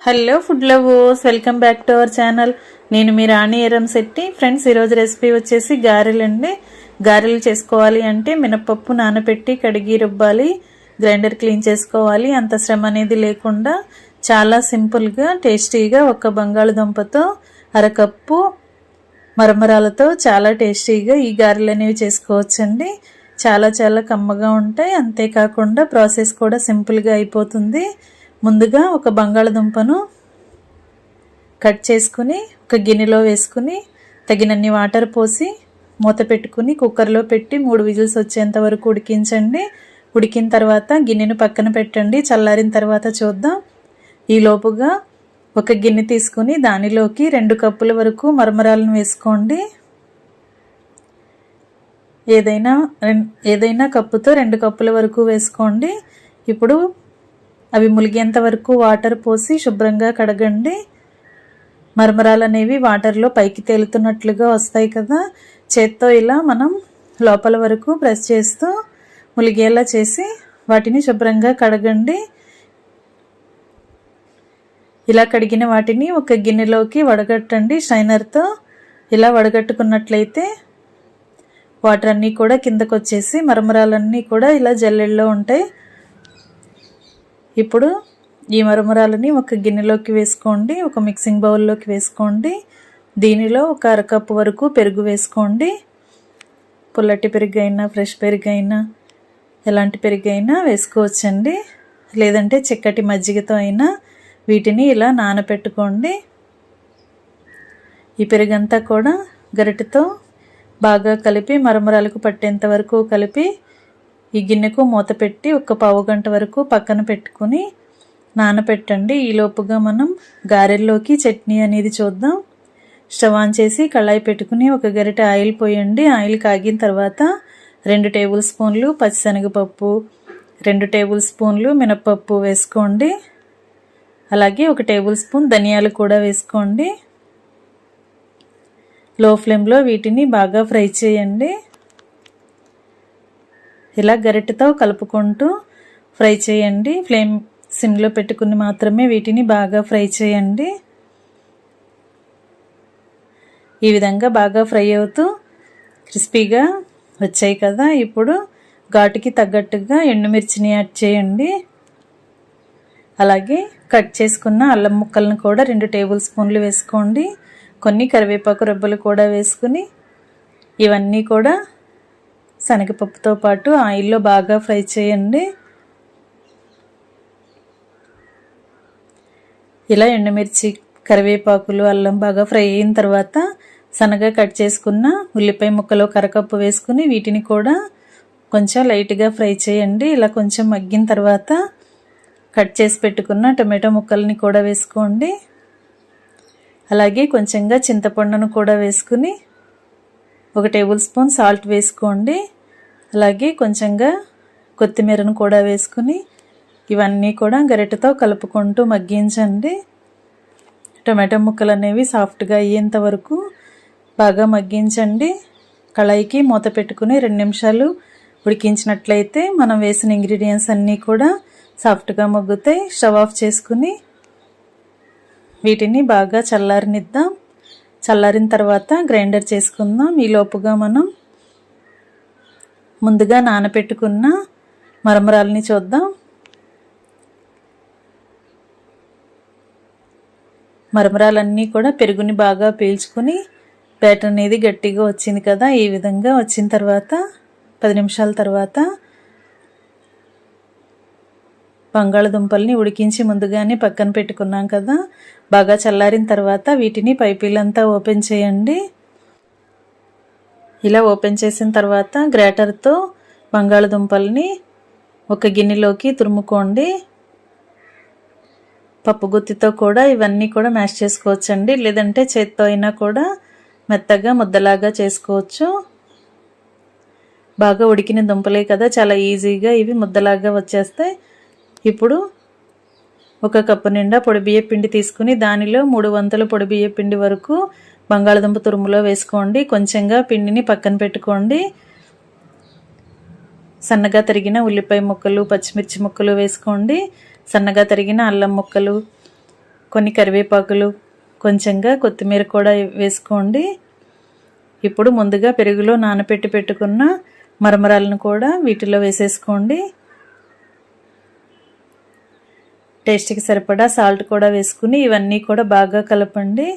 Hello food lovers, welcome back to our channel. నేను మీ రాణి Eramsetti. Friends, ఈరోజు recipe వచ్చేసి గారెలు అండి. గారెలు చేసుకోవాలి అంటే మినపప్పు నానబెట్టి కడిగి రుబ్బాలి, గ్రైండర్ క్లీన్ చేసుకోవాలి. అంత శ్రమ అనేది లేకుండా చాలా సింపుల్గా టేస్టీగా ఒక బంగాళదుంపతో అరకప్పు మరమరాలతో చాలా టేస్టీగా ఈ గారెలు అనేవి చేసుకోవచ్చండి. చాలా చాలా కమ్మగా ఉంటాయి. అంతేకాకుండా ప్రాసెస్ కూడా సింపుల్గా అయిపోతుంది. ముందుగా ఒక బంగాళదుంపను కట్ చేసుకుని ఒక గిన్నెలో వేసుకుని తగినన్ని వాటర్ పోసి మూత పెట్టుకుని కుక్కర్లో పెట్టి 3 విజిల్స్ వచ్చేంత వరకు ఉడికించండి. ఉడికిన తర్వాత గిన్నెను పక్కన పెట్టండి. చల్లారిన తర్వాత చూద్దాం. ఈ లోపుగా ఒక గిన్నె తీసుకుని దానిలోకి 2 కప్పుల వరకు మరమరాలను వేసుకోండి. ఏదైనా కప్పుతో 2 కప్పుల వరకు వేసుకోండి. ఇప్పుడు అవి ములిగేంత వరకు వాటర్ పోసి శుభ్రంగా కడగండి. మరమరాలు అనేవి వాటర్లో పైకి తేలుతున్నట్లుగా వస్తాయి కదా, చేత్తో ఇలా మనం లోపల వరకు ప్రెస్ చేస్తూ ములిగేలా చేసి వాటిని శుభ్రంగా కడగండి. ఇలా కడిగిన వాటిని ఒక గిన్నెలోకి వడగట్టండి. స్ట్రైనర్తో ఇలా వడగట్టుకున్నట్లయితే వాటర్ అన్నీ కూడా కిందకు వచ్చేసి మరమరాలన్నీ కూడా ఇలా జల్లెల్లో ఉంటాయి. ఇప్పుడు ఈ మరమరాలని ఒక గిన్నెలోకి వేసుకోండి. ఒక మిక్సింగ్ బౌల్లోకి వేసుకోండి. దీనిలో ఒక అరకప్పు వరకు పెరుగు వేసుకోండి. పుల్లటి పెరుగు అయినా ఫ్రెష్ పెరుగు అయినా ఎలాంటి పెరుగు అయినా వేసుకోవచ్చండి. లేదంటే చిక్కటి మజ్జిగతో అయినా వీటిని ఇలా నానబెట్టుకోండి. ఈ పెరుగంతా కూడా గరిటెతో బాగా కలిపి మరమరాలకు పట్టేంత వరకు కలిపి ఈ గిన్నెకు మూత పెట్టి ఒక పావు గంట వరకు పక్కన పెట్టుకుని నానబెట్టండి. ఈలోపుగా మనం గారెల్లోకి చట్నీ అనేది చూద్దాం. స్టవ్ ఆన్ చేసి కళాయి పెట్టుకుని ఒక గరిటె ఆయిల్ పోయండి. ఆయిల్ కాగిన తర్వాత 2 టేబుల్ స్పూన్లు పచ్చిశనగపప్పు, 2 టేబుల్ స్పూన్లు మినపప్పు వేసుకోండి. అలాగే 1 టేబుల్ స్పూన్ ధనియాలు కూడా వేసుకోండి. లో ఫ్లేమ్లో వీటిని బాగా ఫ్రై చేయండి. ఇలా గరిటెతో కలుపుకుంటూ ఫ్రై చేయండి. ఫ్లేమ్ సిమ్లో పెట్టుకుని మాత్రమే వీటిని బాగా ఫ్రై చేయండి. ఈ విధంగా బాగా ఫ్రై అవుతూ క్రిస్పీగా వచ్చాయి కదా. ఇప్పుడు ఘాటుకి తగ్గట్టుగా ఎండుమిర్చిని యాడ్ చేయండి. అలాగే కట్ చేసుకున్న అల్లం ముక్కలను కూడా 2 టేబుల్ స్పూన్లు వేసుకోండి. కొన్ని కరివేపాకు రెబ్బలు కూడా వేసుకుని ఇవన్నీ కూడా శనగపప్పుతో పాటు ఆయిల్లో బాగా ఫ్రై చేయండి. ఇలా ఎండుమిర్చి, కరివేపాకులు, అల్లం బాగా ఫ్రై అయిన తర్వాత సన్నగా కట్ చేసుకున్న ఉల్లిపాయ ముక్కలు కరకప్పు వేసుకుని వీటిని కూడా కొంచెం లైట్గా ఫ్రై చేయండి. ఇలా కొంచెం మగ్గిన తర్వాత కట్ చేసి పెట్టుకున్న టొమాటో ముక్కల్ని కూడా వేసుకోండి. అలాగే కొంచెంగా చింతపండును కూడా వేసుకుని 1 టేబుల్ స్పూన్ సాల్ట్ వేసుకోండి. అలాగే కొంచెంగా కొత్తిమీరను కూడా వేసుకుని ఇవన్నీ కూడా గరిటెతో కలుపుకుంటూ మగ్గించండి. టొమాటో ముక్కలు అనేవి సాఫ్ట్గా అయ్యేంత వరకు బాగా మగ్గించండి. కళాయికి మూత పెట్టుకుని 2 నిమిషాలు ఉడికించినట్లయితే మనం వేసిన ఇంగ్రీడియంట్స్ అన్నీ కూడా సాఫ్ట్గా మగ్గుతాయి. స్టవ్ ఆఫ్ చేసుకుని వీటిని బాగా చల్లారనిద్దాం. చల్లారిన తర్వాత గ్రైండర్ చేసుకుందాం. ఈ లోపుగా మనం ముందుగా నానబెట్టుకున్న మరమరాలని చూద్దాం. మరమరాలన్నీ కూడా పెరుగుని బాగా పీల్చుకుని బ్యాటర్ అనేది గట్టిగా వచ్చింది కదా. ఈ విధంగా వచ్చిన తర్వాత 10 నిమిషాల తర్వాత బంగాళదుంపల్ని ఉడికించి ముందుగానే పక్కన పెట్టుకున్నాం కదా. బాగా చల్లారిన తర్వాత వీటిని పైపీలంతా ఓపెన్ చేయండి. ఇలా ఓపెన్ చేసిన తర్వాత గ్రేటర్తో బంగాళదుంపల్ని ఒక గిన్నెలోకి తురుముకోండి. పప్పు గుత్తితో కూడా ఇవన్నీ కూడా మ్యాష్ చేసుకోవచ్చండి. లేదంటే చేత్తో అయినా కూడా మెత్తగా ముద్దలాగా చేసుకోవచ్చు. బాగా ఉడికిన దుంపలే కదా, చాలా ఈజీగా ఇవి ముద్దలాగా వచ్చేస్తాయి. ఇప్పుడు 1 కప్పు నిండా పొడి బియ్య పిండి తీసుకుని దానిలో 3 వంతుల పొడి బియ్య పిండి వరకు బంగాళదుంప తురుములో వేసుకోండి. కొంచెంగా పిండిని పక్కన పెట్టుకోండి. సన్నగా తరిగిన ఉల్లిపాయ ముక్కలు, పచ్చిమిర్చి ముక్కలు వేసుకోండి. సన్నగా తరిగిన అల్లం ముక్కలు, కొన్ని కరివేపాకులు, కొంచెంగా కొత్తిమీర కూడా వేసుకోండి. ఇప్పుడు ముందుగా పెరుగులో నానబెట్టి పెట్టుకున్న మరమరాలను కూడా వీటిలో వేసేసుకోండి. టేస్ట్కి సరిపడా సాల్ట్ కూడా వేసుకుని ఇవన్నీ కూడా బాగా కలపండి.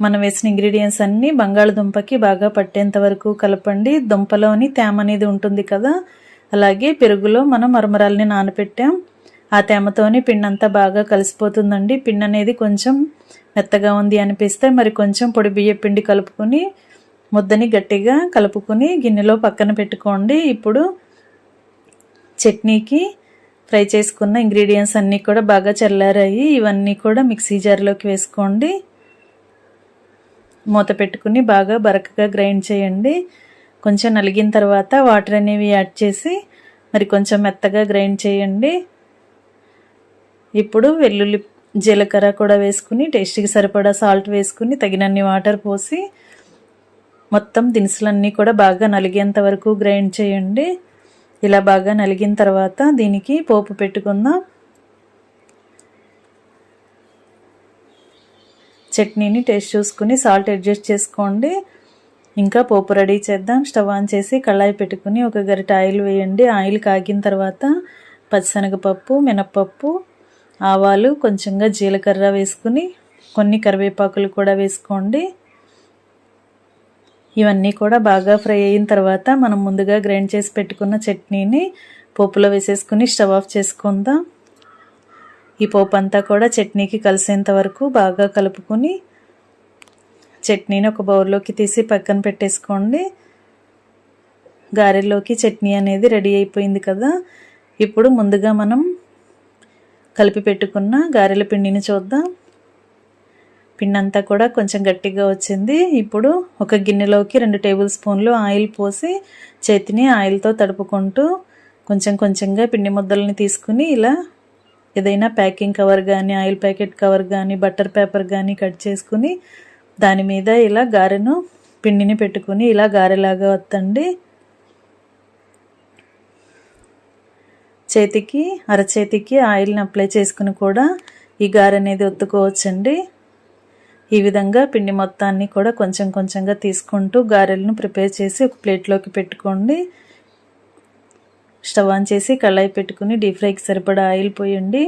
మనం వేసిన ఇంగ్రీడియంట్స్ అన్నీ బంగాళదుంపకి బాగా పట్టేంత వరకు కలపండి. దుంపలోని తేమ అనేది ఉంటుంది కదా, అలాగే పెరుగులో మనం మరమరాలని నానబెట్టాం, ఆ తేమతోని పిండి అంతా బాగా కలిసిపోతుందండి. పిండి అనేది కొంచెం మెత్తగా ఉంది అనిపిస్తే మరి కొంచెం పొడి బియ్య పిండి కలుపుకొని ముద్దని గట్టిగా కలుపుకొని గిన్నెలో పక్కన పెట్టుకోండి. ఇప్పుడు చట్నీకి ఫ్రై చేసుకున్న ఇంగ్రీడియంట్స్ అన్నీ కూడా బాగా చల్లారాయి. ఇవన్నీ కూడా మిక్సీ జార్లోకి వేసుకోండి. మూత పెట్టుకుని బాగా బరకగా గ్రైండ్ చేయండి. కొంచెం నలిగిన తర్వాత వాటర్ అనేవి యాడ్ చేసి మరి కొంచెం మెత్తగా గ్రైండ్ చేయండి. ఇప్పుడు వెల్లుల్లి, జీలకర్ర కూడా వేసుకుని టేస్ట్కి సరిపడా సాల్ట్ వేసుకుని తగినన్ని వాటర్ పోసి మొత్తం దినుసులన్నీ కూడా బాగా నలిగేంత వరకు గ్రైండ్ చేయండి. ఇలా బాగా నలిగిన తర్వాత దీనికి పోపు పెట్టుకుందాం. చట్నీని టేస్ట్ చూసుకుని సాల్ట్ అడ్జస్ట్ చేసుకోండి. ఇంకా పోపు రెడీ చేద్దాం. స్టవ్ ఆన్ చేసి కళాయి పెట్టుకుని ఒక గరిటె ఆయిల్ వేయండి. ఆయిల్ కాగిన తర్వాత పచ్చిశనగపప్పు, మినప్పప్పు, ఆవాలు, కొంచెంగా జీలకర్ర వేసుకుని కొన్ని కరివేపాకులు కూడా వేసుకోండి. ఇవన్నీ కూడా బాగా ఫ్రై అయిన తర్వాత మనం ముందుగా గ్రైండ్ చేసి పెట్టుకున్న చట్నీని పోపులో వేసేసుకుని స్టవ్ ఆఫ్ చేసుకుందాం. ఈ పోపు అంతా కూడా చట్నీకి కలిసేంత వరకు బాగా కలుపుకొని చట్నీని ఒక బౌల్లోకి తీసి పక్కన పెట్టేసుకోండి. గారెల్లోకి చట్నీ అనేది రెడీ అయిపోయింది కదా. ఇప్పుడు ముందుగా మనం కలిపి పెట్టుకున్న గారెల పిండిని చూద్దాం. పిండి అంతా కూడా కొంచెం గట్టిగా వచ్చింది. ఇప్పుడు ఒక గిన్నెలోకి 2 టేబుల్ స్పూన్లు ఆయిల్ పోసి చేతిని ఆయిల్తో తడుపుకుంటూ కొంచెం కొంచెంగా పిండి ముద్దల్ని తీసుకుని ఇలా ఏదైనా ప్యాకింగ్ కవర్ కానీ, ఆయిల్ ప్యాకెట్ కవర్ కానీ, బటర్ పేపర్ కానీ కట్ చేసుకుని దాని మీద ఇలా గారెను పిండిని పెట్టుకుని ఇలా గారెలాగా వత్తండి. చేతికి, అరచేతికి ఆయిల్ని అప్లై చేసుకుని కూడా ఈ గారె అనేది ఒత్తుకోవచ్చండి. ఈ విధంగా పిండి మొత్తాన్ని కూడా కొంచెం కొంచెంగా తీసుకుంటూ గారెలను ప్రిపేర్ చేసి ఒక ప్లేట్లోకి పెట్టుకోండి. స్టవ్ ఆన్ చేసి కళాయి పెట్టుకుని డీప్ ఫ్రైకి సరిపడా ఆయిల్ పోయండి.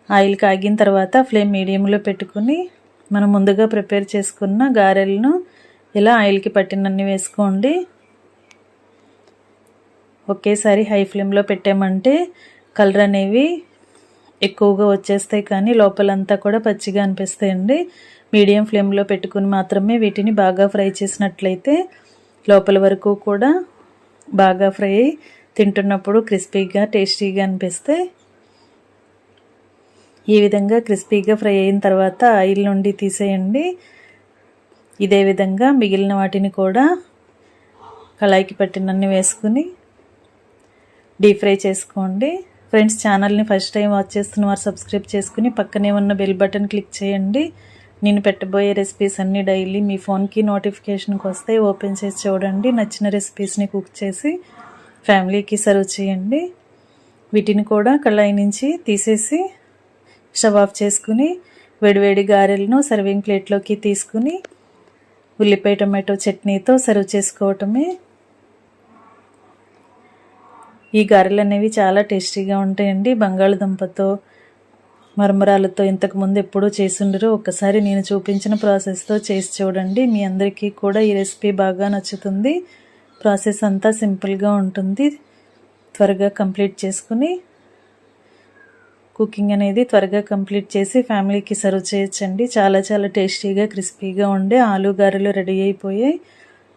ఆయిల్ కాగిన తర్వాత ఫ్లేమ్ మీడియంలో పెట్టుకుని మనం ముందుగా ప్రిపేర్ చేసుకున్న గారెలను ఇలా ఆయిల్కి పట్టినన్ని వేసుకోండి. ఒకేసారి హై ఫ్లేమ్లో పెట్టామంటే కలర్ అనేవి ఎక్కువగా వచ్చేస్తాయి, కానీ లోపలంతా కూడా పచ్చిగా అనిపిస్తాయండి. మీడియం ఫ్లేమ్లో పెట్టుకుని మాత్రమే వీటిని బాగా ఫ్రై చేసినట్లయితే లోపల వరకు కూడా బాగా ఫ్రై అయ్యి తింటున్నప్పుడు క్రిస్పీగా, టేస్టీగా అనిపిస్తాయి. ఈ విధంగా క్రిస్పీగా ఫ్రై అయిన తర్వాత ఆయిల్ నుండి తీసేయండి. ఇదే విధంగా మిగిలిన వాటిని కూడా కళాయికి పట్టినన్ని వేసుకుని డీప్ ఫ్రై చేసుకోండి. ఫ్రెండ్స్, ఛానల్ని ఫస్ట్ టైం వాచ్ చేస్తున్న వారు సబ్స్క్రైబ్ చేసుకుని పక్కనే ఉన్న బెల్ బటన్ క్లిక్ చేయండి. నేను పెట్టబోయే రెసిపీస్ అన్నీ డైలీ మీ ఫోన్కి నోటిఫికేషన్కి వస్తాయి. ఓపెన్ చేసి చూడండి. నచ్చిన రెసిపీస్ని కుక్ చేసి ఫ్యామిలీకి సర్వ్ చేయండి. వీటిని కూడా కళాయి నుంచి తీసేసి స్టవ్ ఆఫ్ చేసుకుని వేడివేడి గారెలను సర్వింగ్ ప్లేట్లోకి తీసుకుని ఉల్లిపాయ టమాటో చట్నీతో సర్వ్ చేసుకోవటమే. ఈ గారెలు అనేవి చాలా టేస్టీగా ఉంటాయండి. బంగాళదుంపతో, మరమరాలతో ఇంతకుముందు ఎప్పుడూ చేసుండరు. ఒకసారి నేను చూపించిన ప్రాసెస్తో చేసి చూడండి. మీ అందరికీ కూడా ఈ రెసిపీ బాగా నచ్చుతుంది. ప్రాసెస్ అంతా సింపుల్గా ఉంటుంది. త్వరగా కంప్లీట్ చేసుకుని కుకింగ్ అనేది త్వరగా కంప్లీట్ చేసి ఫ్యామిలీకి సర్వ్ చేయొచ్చండి. చాలా చాలా టేస్టీగా, క్రిస్పీగా ఉండే ఆలు గారెలు రెడీ అయిపోయాయి.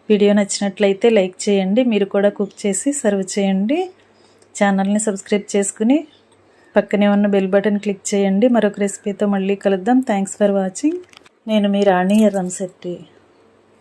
వీడియో నచ్చినట్లయితే లైక్ చేయండి. మీరు కూడా కుక్ చేసి సర్వ్ చేయండి. ఛానల్ని సబ్స్క్రైబ్ చేసుకుని పక్కనే ఉన్న బెల్ బటన్ క్లిక్ చేయండి. మరొక రెసిపీతో మళ్ళీ కలుద్దాం. Thanks for watching. నేను మీ రాణి ఎర్రంశెట్టి.